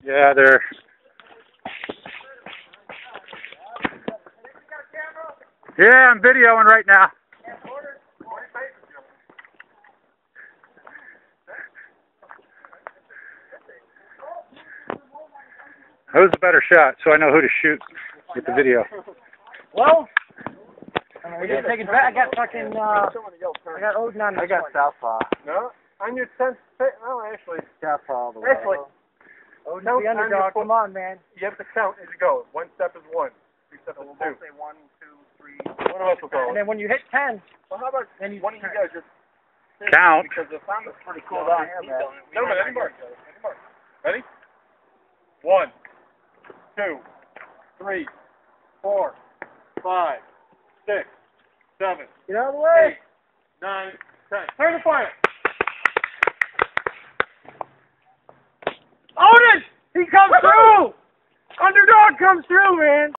Yeah, they're... Yeah, I'm videoing right now. Who's a better shot, so I know who to shoot with the video. Well, we didn't take it back. I got fucking, I got Odin on this I got one. southpaw. No, on your 10th, no, actually. Southpaw all the way. Actually, Odin's the underdog. Come on, man. you have to count as you go. 1 step is 1. 2 steps is 2. Say 1, 2, 3. One of us will call And it. then when you hit 10, Well, how about then you one of you guys just Count. because the sound is pretty cool No, down here, man. No, any more. Ready? 1, 2, 3, 4, 5, 6, 7, get out of the way. 8, 9, 10. Turn the fire. Odin! He comes through! Underdog comes through, man!